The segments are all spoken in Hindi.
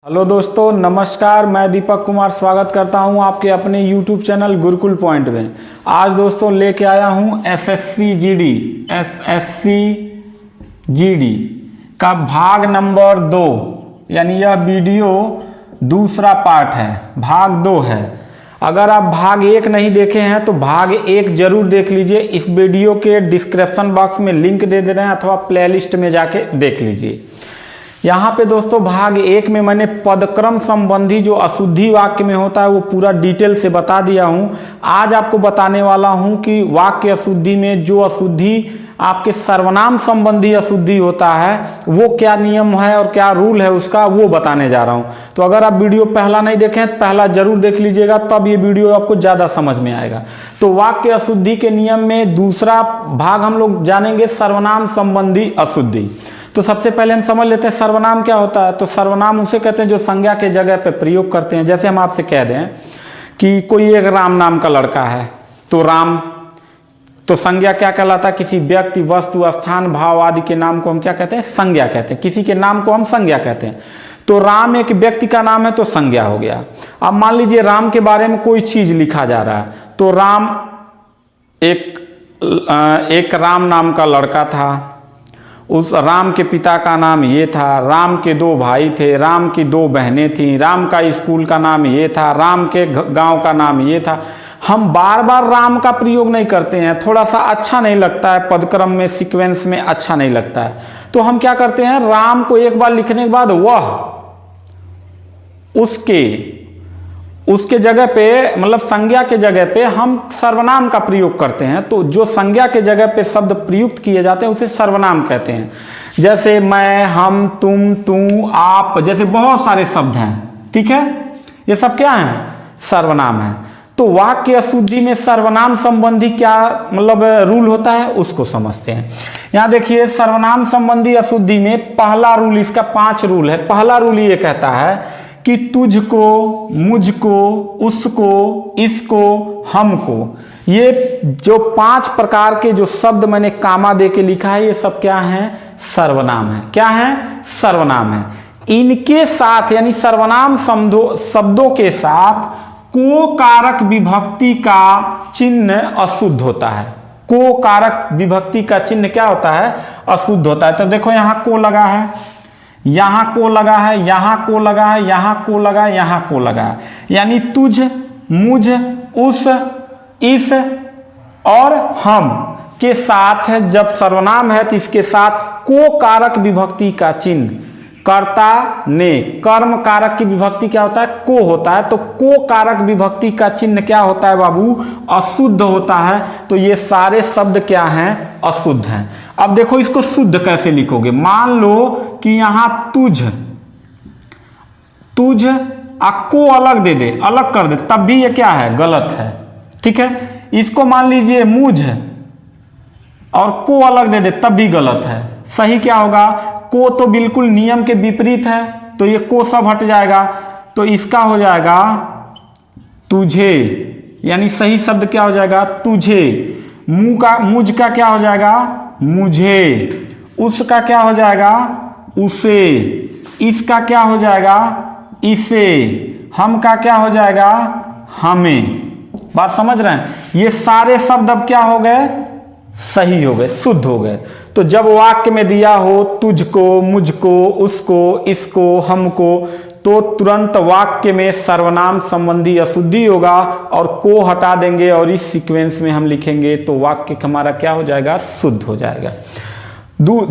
हेलो दोस्तों, नमस्कार। मैं दीपक कुमार स्वागत करता हूं आपके अपने YouTube चैनल गुरुकुल पॉइंट में। आज दोस्तों लेके आया हूं एसएससी जीडी का भाग नंबर 2, यानी यह वीडियो दूसरा पार्ट है, भाग 2 है। अगर आप भाग 1 नहीं देखे हैं तो भाग 1 जरूर देख लीजिए। इस वीडियो के डिस्क्रिप्शन बॉक्स में लिंक दे रहे हैं अथवा प्लेलिस्ट में जाके देख लीजिए। यहाँ पे दोस्तों भाग 1 में मैंने पदक्रम संबंधी जो अशुद्धि वाक्य में होता है वो पूरा डिटेल से बता दिया हूँ। आज आपको बताने वाला हूँ कि वाक्य अशुद्धि में जो अशुद्धि आपके सर्वनाम संबंधी अशुद्धि होता है वो क्या नियम है और क्या रूल है उसका, वो बताने जा रहा हूँ। तो अगर आप वीडियो पहला नहीं देखें तो पहला जरूर देख लीजिएगा, तब ये वीडियो आपको ज़्यादा समझ में आएगा। तो वाक्य अशुद्धि के नियम में दूसरा भाग हम लोग जानेंगे सर्वनाम संबंधी अशुद्धि। तो सबसे पहले हम समझ लेते हैं सर्वनाम क्या होता है। तो सर्वनाम उसे कहते हैं जो संज्ञा के जगह पे प्रयोग करते हैं। जैसे हम आपसे कह दें कि कोई एक राम नाम का लड़का है, तो राम तो संज्ञा क्या कहलाता है? किसी व्यक्ति, वस्तु, स्थान, भाव आदि के नाम को हम क्या कहते हैं? संज्ञा कहते हैं। किसी के नाम को हम संज्ञा कहते हैं। तो राम एक व्यक्ति का नाम है तो संज्ञा हो गया। अब मान लीजिए राम के बारे में कोई चीज लिखा जा रहा है, तो राम एक राम नाम का लड़का था, उस राम के पिता का नाम ये था, राम के 2 भाई थे, राम की 2 बहनें थीं, राम का स्कूल का नाम ये था, राम के गांव का नाम ये था। हम बार बार राम का प्रयोग नहीं करते हैं, थोड़ा सा अच्छा नहीं लगता है, पदक्रम में, सीक्वेंस में अच्छा नहीं लगता है। तो हम क्या करते हैं, राम को एक बार लिखने के बाद वह उसके जगह पे, मतलब संज्ञा के जगह पे हम सर्वनाम का प्रयोग करते हैं। तो जो संज्ञा के जगह पे शब्द प्रयुक्त किए जाते हैं उसे सर्वनाम कहते हैं। जैसे मैं, हम, तुम, तू, आप, जैसे बहुत सारे शब्द हैं, ठीक है, ये सब क्या है? सर्वनाम है। तो वाक्य अशुद्धि में सर्वनाम संबंधी क्या मतलब रूल होता है उसको समझते हैं। यहां देखिए सर्वनाम संबंधी अशुद्धि में पहला रूल, इसका 5 रूल है। पहला रूल ये कहता है कि तुझको, मुझको, उसको, इसको, हमको, ये जो 5 प्रकार के जो शब्द मैंने कामा दे के लिखा है ये सब क्या है? सर्वनाम है। क्या है? सर्वनाम है। इनके साथ यानी सर्वनाम शब्दों के साथ को कारक विभक्ति का चिन्ह अशुद्ध होता है। को कारक विभक्ति का चिन्ह क्या होता है? अशुद्ध होता है। तो देखो यहां को लगा है, यहां को लगा है, यहां को लगा है, यहां को लगा है, यहां को लगा है, यानी तुझ, मुझ, उस, इस और हम के साथ जब सर्वनाम है तो इसके साथ को कारक विभक्ति का चिन्ह, कर्ता ने, कर्म कारक की विभक्ति क्या होता है? को होता है। तो को कारक विभक्ति का चिन्ह क्या होता है बाबू? अशुद्ध होता है। तो ये सारे शब्द क्या हैं? अशुद्ध हैं। अब देखो इसको शुद्ध कैसे लिखोगे। मान लो कि यहां तुझ को अलग दे दे, अलग कर दे, तब भी ये क्या है? गलत है, ठीक है। इसको मान लीजिए मुझ और को अलग दे दे, तब भी गलत है। सही क्या होगा? को तो बिल्कुल नियम के विपरीत है, तो ये को सब हट जाएगा, तो इसका हो जाएगा तुझे, यानी सही शब्द क्या हो जाएगा? तुझे। मुझ का क्या हो जाएगा? मुझे। उसका क्या हो जाएगा? उसे। इसका क्या हो जाएगा? इसे। हम का क्या हो जाएगा? हमें। बात समझ रहे हैं? ये सारे शब्द अब क्या हो गए? सही हो गए, शुद्ध हो गए। तो जब वाक्य में दिया हो तुझको, मुझको, उसको, इसको, हमको, तो तुरंत वाक्य में सर्वनाम संबंधी अशुद्धि होगा और को हटा देंगे और इस सीक्वेंस में हम लिखेंगे तो वाक्य हमारा क्या हो जाएगा? शुद्ध हो जाएगा।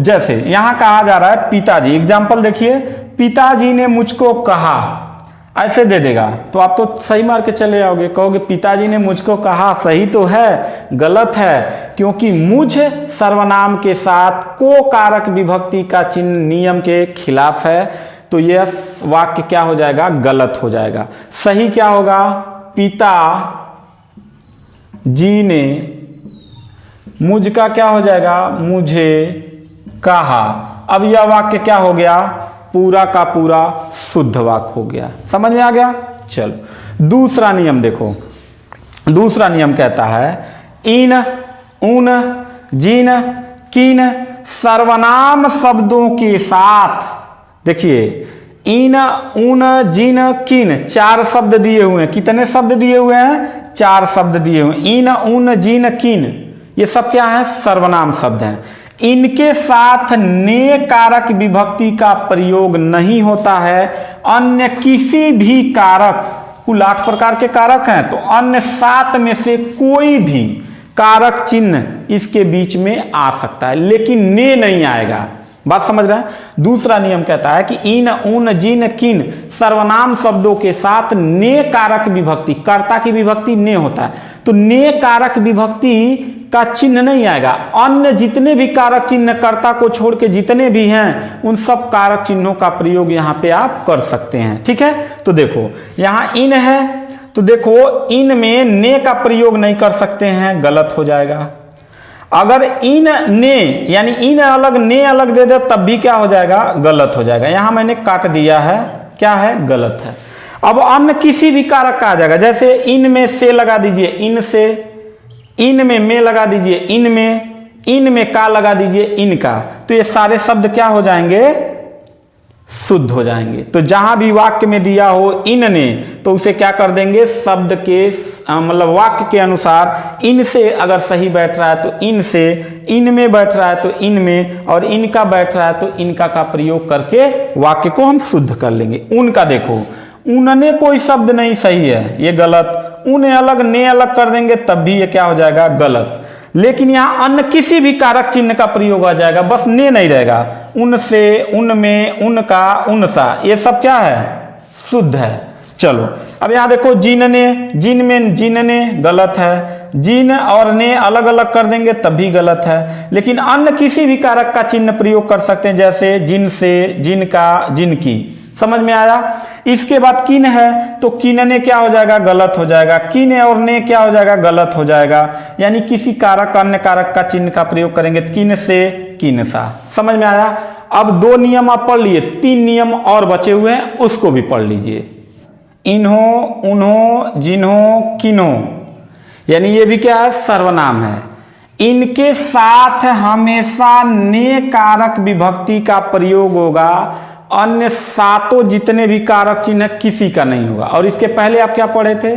जैसे यहां कहा जा रहा है पिताजी, एग्जाम्पल देखिए, पिताजी ने मुझको कहा, ऐसे दे देगा तो आप तो सही मार के चले आओगे, कहोगे पिताजी ने मुझको कहा, सही तो है, गलत है, क्योंकि मुझ सर्वनाम के साथ को कारक विभक्ति का चिन्ह नियम के खिलाफ है। तो यह वाक्य क्या हो जाएगा? गलत हो जाएगा। सही क्या होगा? पिता जी ने, मुझ का क्या हो जाएगा? मुझे कहा। अब यह वाक्य क्या हो गया? पूरा का पूरा शुद्ध वाक्य हो गया। समझ में आ गया? चलो दूसरा नियम देखो। दूसरा नियम कहता है इन, उन, जिन, किन सर्वनाम शब्दों के साथ, देखिए इन, उन, जिन, किन, 4 शब्द दिए हुए हैं। कितने शब्द दिए हुए हैं? 4 शब्द दिए हुए हैं। इन, उन, जिन, किन, ये सब क्या है? सर्वनाम शब्द हैं। इनके साथ ने कारक विभक्ति का प्रयोग नहीं होता है। अन्य किसी भी कारक, कुल 8 प्रकार के कारक हैं, तो अन्य 7 में से कोई भी कारक चिन्ह इसके बीच में आ सकता है, लेकिन ने नहीं आएगा। बात समझ रहे हैं? दूसरा नियम कहता है कि इन, उन, जिन, किन सर्वनाम शब्दों के साथ ने कारक विभक्ति, कर्ता की विभक्ति ने होता है, तो ने कारक विभक्ति का चिन्ह नहीं आएगा। अन्य जितने भी कारक चिन्ह कर्ता को छोड़ के जितने भी हैं, उन सब कारक चिन्हों का प्रयोग यहां पे आप कर सकते हैं। ठीक है, तो देखो यहां इन है, तो देखो इन में ने का प्रयोग नहीं कर सकते हैं, गलत हो जाएगा। अगर इन ने यानी इन अलग ने अलग दे दे तब भी क्या हो जाएगा? गलत हो जाएगा। यहां मैंने काट दिया है, क्या है? गलत है। अब अन्य किसी भी कारक का आ जाएगा, जैसे इन में से लगा दीजिए, इन से, इन में लगा दीजिए, इन में का लगा दीजिए, इनका, तो ये सारे शब्द क्या हो जाएंगे? शुद्ध हो जाएंगे। तो जहां भी वाक्य में दिया हो इन ने, तो उसे क्या कर देंगे? शब्द के मतलब वाक्य के अनुसार इन से अगर सही बैठ रहा है तो इन से, इन में बैठ रहा है तो इन में, और इनका बैठ रहा है तो इनका का प्रयोग करके वाक्य को हम शुद्ध कर लेंगे। उनका देखो, उनने कोई शब्द नहीं सही है, ये गलत। उन्हें अलग ने अलग कर देंगे तब भी ये क्या हो जाएगा? गलत। लेकिन यहां अन्य किसी भी कारक चिन्ह का प्रयोग आ जाएगा, बस ने नहीं रहेगा। उनसे, उनमें, उनका, उनसा, ये सब क्या है? शुद्ध है। चलो अब यहां देखो जिनने, जिन में जिनने गलत है, जिन और ने अलग अलग कर देंगे तब भी गलत है। लेकिन अन्य किसी भी कारक का चिन्ह प्रयोग कर सकते हैं, जैसे जिनसे, जिनका, जिनकी। समझ में आया? इसके बाद किन है, तो किनने क्या हो जाएगा? गलत हो जाएगा। किन और ने क्या हो जाएगा? गलत हो जाएगा। यानी किसी कारक अन्य कारक का चिन्ह का प्रयोग करेंगे, किन से, किन सा। समझ में आया? अब 2 नियम आप पढ़ लिए, 3 नियम और बचे हुए हैं, उसको भी पढ़ लीजिए। इन्हों, उन्हों, जिन्हों, किन्हों, यानी ये भी क्या है? सर्वनाम है। इनके साथ हमेशा ने कारक विभक्ति का प्रयोग होगा, अन्य 7 जितने भी कारक चिन्ह किसी का नहीं होगा। और इसके पहले आप क्या पढ़े थे?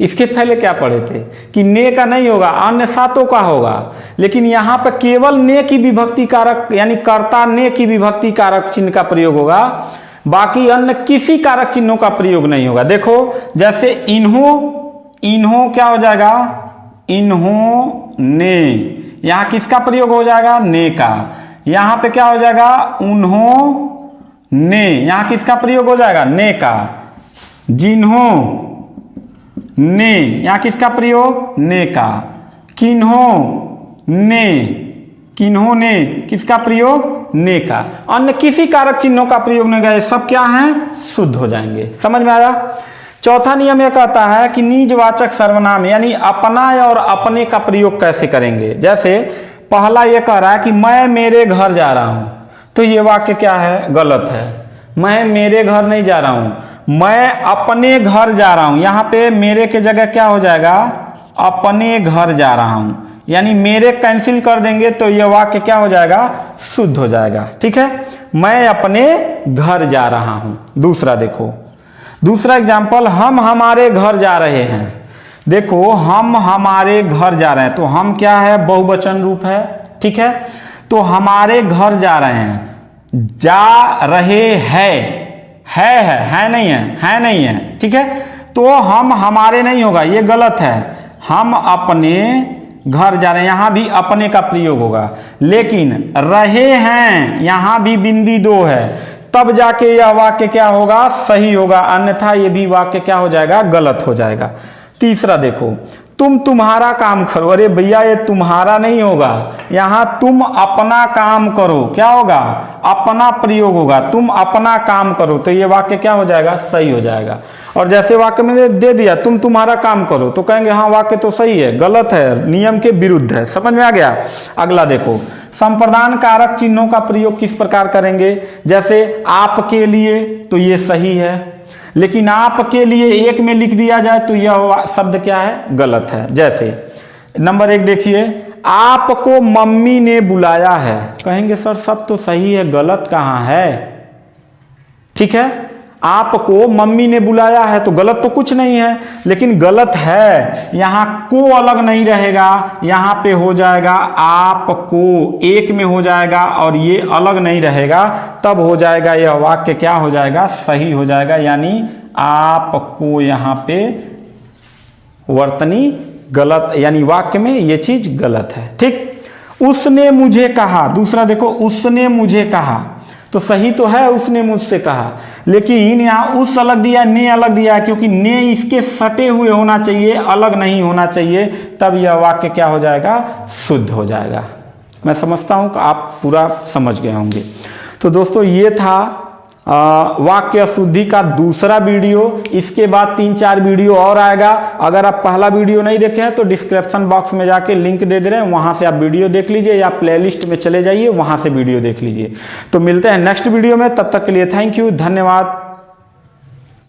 इसके पहले क्या पढ़े थे कि ने का नहीं होगा, अन्य 7 का होगा। लेकिन यहां पर केवल ने की विभक्ति कारक यानी कर्ता ने की विभक्ति कारक चिन्ह का प्रयोग होगा, बाकी अन्य किसी कारक चिन्हों का प्रयोग नहीं होगा। देखो जैसे इन्हों, इन्हों क्या हो जाएगा? इन्हों ने, यहां किसका प्रयोग हो जाएगा? ने का। यहां पे क्या हो जाएगा? उन्हों ने, यहां किसका प्रयोग हो जाएगा? ने का। जिन्हों ने, यहां किसका प्रयोग? ने का। किन्हों ने, किन्हों ने किसका प्रयोग? ने का। अन्य किसी कारक चिन्हों का प्रयोग नहीं गए, सब क्या हैं? शुद्ध हो जाएंगे। समझ में आया? चौथा नियम यह कहता है कि निजवाचक सर्वनाम यानी अपना और अपने का प्रयोग कैसे करेंगे। जैसे पहला यह कह रहा है कि मैं मेरे घर जा रहा हूं, तो यह वाक्य क्या है? गलत है। मैं मेरे घर नहीं जा रहा हूं, मैं अपने घर जा रहा हूं। यहां पे मेरे के जगह क्या हो जाएगा? अपने घर जा रहा हूं, यानी मेरे कैंसिल कर देंगे तो यह वाक्य क्या हो जाएगा? शुद्ध हो जाएगा। ठीक है, मैं अपने घर जा रहा हूं। दूसरा देखो, दूसरा एग्जाम्पल, हम हमारे घर जा रहे हैं। देखो हम हमारे घर जा रहे हैं, तो हम क्या है? बहुवचन रूप है। ठीक है, तो हमारे घर जा रहे हैं, जा रहे है नहीं है, है नहीं है। ठीक है, तो हम हमारे नहीं होगा, ये गलत है। हम अपने घर जा रहे हैं, यहां भी अपने का प्रयोग होगा। लेकिन रहे हैं, यहां भी बिंदी 2 है, तब जाके यह वाक्य क्या होगा? सही होगा, अन्यथा यह भी वाक्य क्या हो जाएगा? गलत हो जाएगा। तीसरा देखो, तुम तुम्हारा काम करो। अरे भैया ये तुम्हारा नहीं होगा, यहां तुम अपना काम करो, क्या होगा? अपना प्रयोग होगा। तुम अपना काम करो, तो ये वाक्य क्या हो जाएगा? सही हो जाएगा। और जैसे वाक्य में दे दिया तुम तुम्हारा काम करो, तो कहेंगे हाँ वाक्य तो सही है, गलत है, नियम के विरुद्ध है। समझ में आ गया? अगला देखो, संप्रदान कारक चिन्हों का प्रयोग किस प्रकार करेंगे। जैसे आपके लिए, तो ये सही है, लेकिन आपके लिए एक में लिख दिया जाए तो यह शब्द क्या है? गलत है। जैसे नंबर 1 देखिए, आपको मम्मी ने बुलाया है, कहेंगे सर सब तो सही है, गलत कहाँ है? ठीक है। आपको मम्मी ने बुलाया है तो गलत तो कुछ नहीं है, लेकिन गलत है यहां को अलग नहीं रहेगा, यहां पे हो जाएगा आपको एक में हो जाएगा और ये अलग नहीं रहेगा, तब हो जाएगा यह वाक्य क्या हो जाएगा, सही हो जाएगा। यानी आपको यहां पे वर्तनी गलत, यानी वाक्य में ये चीज गलत है। ठीक। उसने मुझे कहा, दूसरा देखो, उसने मुझे कहा, तो सही तो है उसने मुझसे कहा, लेकिन यहां उस अलग दिया, ने अलग दिया, क्योंकि ने इसके सटे हुए होना चाहिए, अलग नहीं होना चाहिए, तब यह वाक्य क्या हो जाएगा, शुद्ध हो जाएगा। मैं समझता हूं कि आप पूरा समझ गए होंगे। तो दोस्तों ये था वाक्य अशुद्धि का दूसरा वीडियो। इसके बाद 3-4 वीडियो और आएगा। अगर आप पहला वीडियो नहीं देखे हैं तो डिस्क्रिप्शन बॉक्स में जाके लिंक दे रहे हैं, वहां से आप वीडियो देख लीजिए, या प्लेलिस्ट में चले जाइए, वहां से वीडियो देख लीजिए। तो मिलते हैं नेक्स्ट वीडियो में, तब तक के लिए थैंक यू, धन्यवाद।